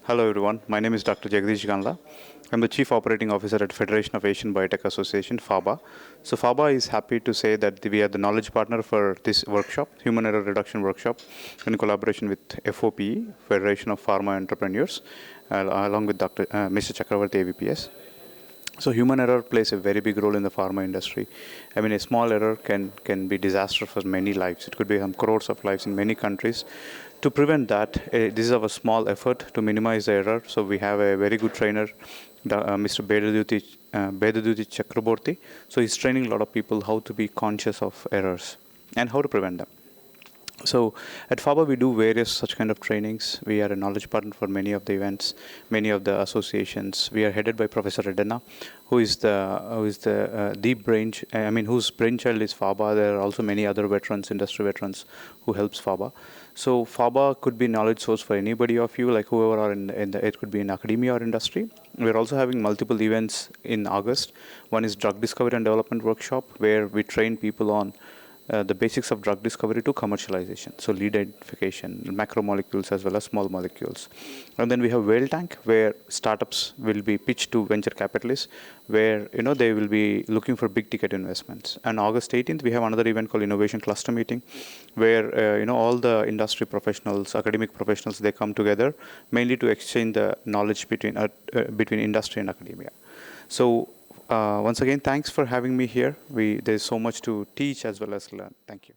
Hello everyone, my name is Dr. Jagadeesh Gandla. I'm the Chief Operating Officer at Federation of Asian Biotech Association, FABA. So FABA is happy to say that we are the knowledge partner for this workshop, Human Error Reduction Workshop, in collaboration with FOPE, Federation of Pharma Entrepreneurs, along with Mr. Chakravarti AVPS. So human error plays a very big role in the pharma industry. I mean, a small error can be disastrous for many lives. It could be some crores of lives in many countries. To prevent that, this is our small effort to minimize the error. So we have a very good trainer, Mr. Bedaduti Chakraborty. So he's training a lot of people how to be conscious of errors and how to prevent them. So at FABA, we do various such kind of trainings. We are a knowledge partner for many of the events, many of the associations. We are headed by Professor Redana, whose brainchild is FABA. There are also many other veterans, industry veterans, who helps FABA. So FABA could be knowledge source for anybody of you, like whoever are it could be in academia or industry. We're also having multiple events in August. One is drug discovery and development workshop, where we train people on the basics of drug discovery to commercialization. So lead identification, macromolecules as well as small molecules. And then we have Whale Tank, where startups will be pitched to venture capitalists, where they will be looking for big ticket investments. And August 18th, we have another event called Innovation Cluster Meeting, where all the industry professionals, academic professionals, they come together mainly to exchange the knowledge between industry and academia. So once again, thanks for having me here. There's so much to teach as well as learn. Thank you.